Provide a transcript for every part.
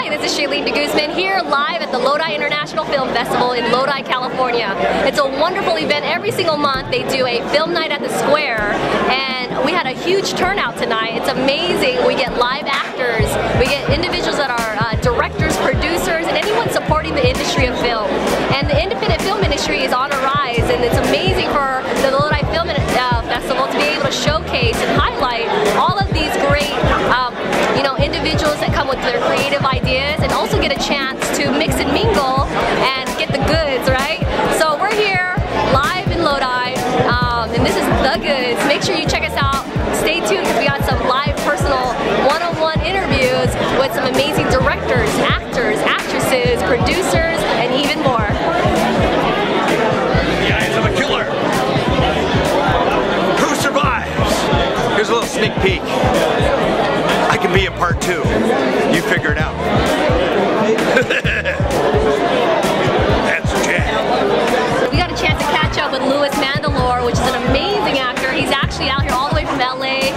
Hi, this is Shailene de Guzman here live at the Lodi International Film Festival in Lodi, California. It's a wonderful event. Every single month they do a film night at the square, and we had a huge turnout tonight. It's amazing. We get live actors, we get individuals that are directors, producers, and anyone supporting the industry of film. And the independent film industry is on a rise, and it's amazing for the Lodi Film Festival to be able to showcase and highlight all of these great individuals that come with their creative ideas, and also get a chance to mix and mingle and get the goods, right? So we're here live in Lodi, and this is The Goods. Make sure you check us out. Stay tuned because we got some live personal one-on-one interviews with some amazing directors, actors, actresses, producers, and even more. The eyes of a killer. Who survives? Here's a little sneak peek. I can be in part 2. You figure it out. That's a jam. We got a chance to catch up with Louis Mandylor, which is an amazing actor. He's actually out here all the way from LA.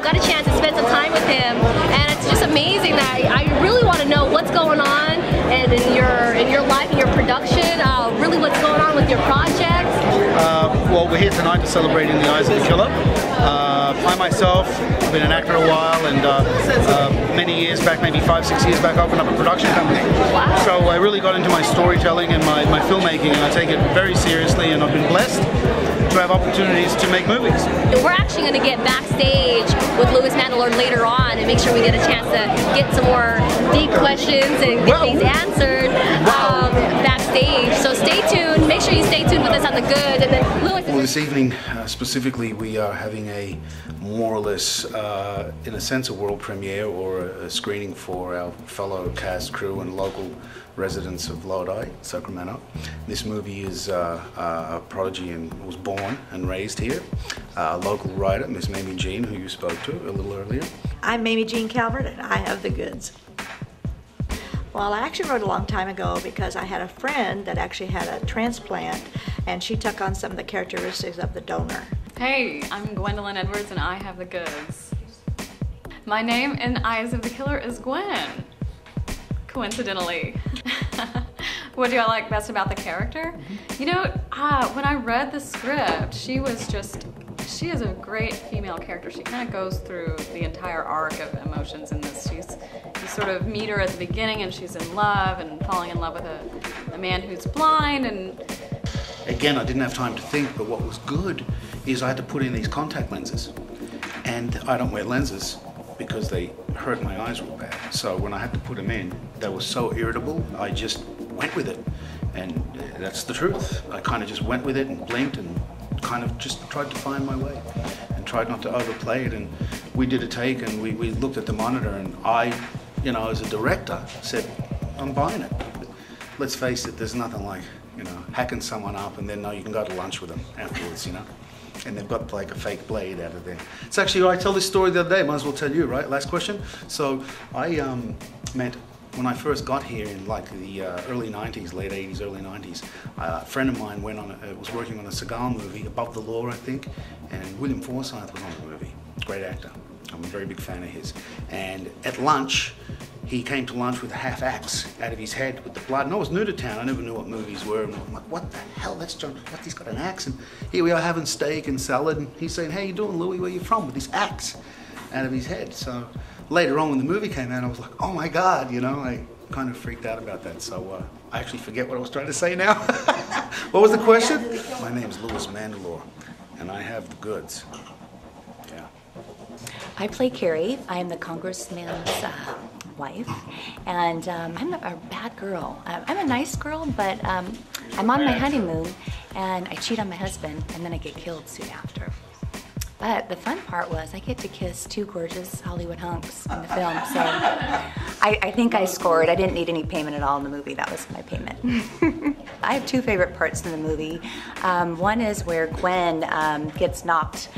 Got a chance to spend some time with him, and it's just amazing that I really want to know what's going on and in your life and your production. Really, what's going on with your projects. Well, we're here tonight to celebrate In the Eyes of the Killer. I myself have been an actor a while, and many years back, maybe 5-6 years back, I opened up a production company. Wow. So I really got into my storytelling and my filmmaking, and I take it very seriously, and I've been blessed to have opportunities to make movies. We're actually going to get backstage with Louis Mandylor later on and make sure we get a chance to get some more deep questions and get these answered backstage. So stay tuned. Make sure you stay tuned with us on The Good. And then Louis. Well, this evening specifically, we are having a more or less, in a sense, a world premiere or a screening for our fellow cast, crew, and local residents of Lodi, Sacramento. This movie is a prodigy and was born and raised here. A local writer, Miss Mamie Jean, who you spoke to a little earlier. I'm Mamie Jean Calvert, and I have the goods. Well, I actually wrote a long time ago because I had a friend that actually had a transplant, and she took on some of the characteristics of the donor. Hey, I'm Gwendolyn Edwards, and I have the goods. My name in Eyes of the Killer is Gwen, coincidentally. What do I like best about the character? You know, when I read the script, she is a great female character. She kind of goes through the entire arc of emotions in this. You sort of meet her at the beginning, and she's in love and falling in love with a man who's blind. And again, I didn't have time to think, but what was good is I had to put in these contact lenses, and I don't wear lenses because they hurt my eyes real bad. So when I had to put them in, they were so irritable, I just went with it. And that's the truth. I kind of just went with it and blinked and kind of just tried to find my way and tried not to overplay it. And we did a take, and we looked at the monitor, and I, as a director, said, I'm buying it. Let's face it, there's nothing like, hacking someone up and then you can go to lunch with them afterwards, And they've got like a fake blade out of there. It's actually, I tell this story the other day, might as well tell you, right? Last question. So I met, when I first got here in like the early 90s, late 80s, early 90s, a friend of mine was working on a Seagal movie, Above the Law, I think, and William Forsythe was on the movie. Great actor. I'm a very big fan of his. And at lunch, he came to lunch with a half axe out of his head with the blood. And I was new to town. I never knew what movies were. And I'm like, what the hell? That's John. What? He's got an axe. And here we are having steak and salad. And he's saying, how you doing, Louis? Where you from? With this axe out of his head. So later on when the movie came out, I was like, oh my God, I kind of freaked out about that. So I actually forget what I was trying to say now. What was the question? My name is Louis Mandylor, and I have the goods. Yeah. I play Carrie. I am the congressman's wife, and I'm a bad girl. I'm a nice girl, but I'm on my honeymoon, and I cheat on my husband, and then I get killed soon after. But the fun part was I get to kiss 2 gorgeous Hollywood hunks in the film, so I think I scored. I didn't need any payment at all in the movie. That was my payment. I have 2 favorite parts in the movie. One is where Gwen gets knocked,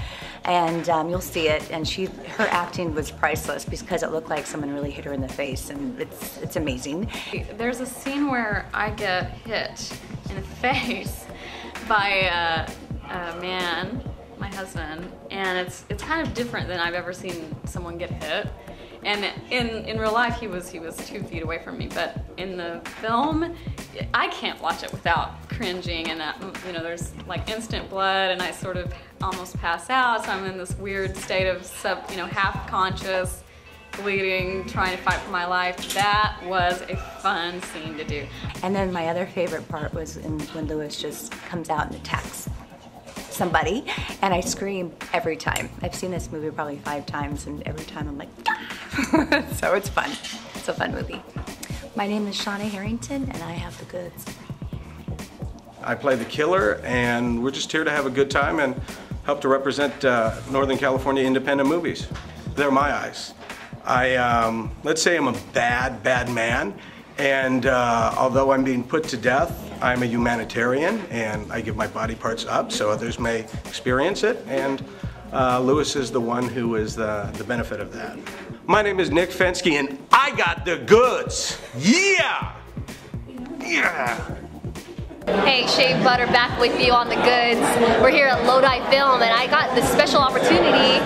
and you'll see it, and her acting was priceless because it looked like someone really hit her in the face, and it's amazing. there's a scene where I get hit in the face by a man, my husband, and it's kind of different than I've ever seen someone get hit. And in real life, he was 2 feet away from me, but in the film, I can't watch it without cringing, and you know, there's like instant blood, and I sort of almost pass out, so I'm in this weird state of half conscious, bleeding, trying to fight for my life. That was a fun scene to do. And then my other favorite part was when Lewis just comes out and attacks somebody, and I scream every time. I've seen this movie probably 5 times, and every time I'm like, ah! So it's fun. It's a fun movie. My name is Shauna Harrington, and I have the goods. I play the killer, and we're just here to have a good time and help to represent Northern California independent movies. They're my eyes. Let's say I'm a bad man, and although I'm being put to death, I'm a humanitarian, and I give my body parts up so others may experience it, and Lewis is the one who is the benefit of that. My name is Nick Fensky, and I got the goods! Yeah! Yeah! Hey, Shave Butter back with you on the goods. We're here at Lodi Film, and I got this special opportunity.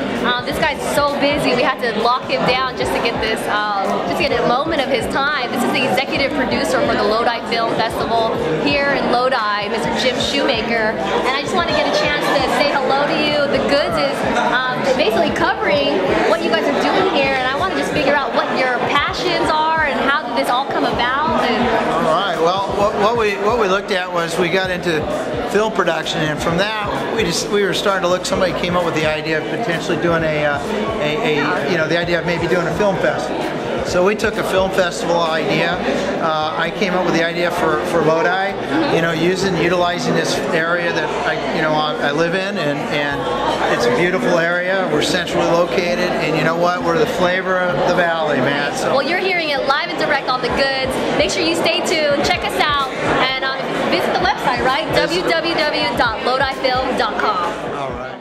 This guy's so busy, we had to lock him down just to get this, just to get a moment of his time. This is the executive producer for the Lodi Film Festival here in Lodi, Mr. Jim Shoemaker. And I just want to get a chance to say hello to you. The goods is basically covering what you guys are doing here, and I want to just figure out what your passions are and how did this all come about. All right. Well, what we looked at was we got into film production, and from that we were starting to look. Somebody came up with the idea of potentially doing the idea of maybe doing a film festival. So we took a film festival idea. I came up with the idea for Lodi, utilizing this area that I live in, and it's a beautiful area. We're centrally located, and you know what? We're the flavor of the valley, man. So. Well, you're hearing it live and direct on the goods. Make sure you stay tuned, check us out, and visit the website, right? www.lodifilm.com. All right.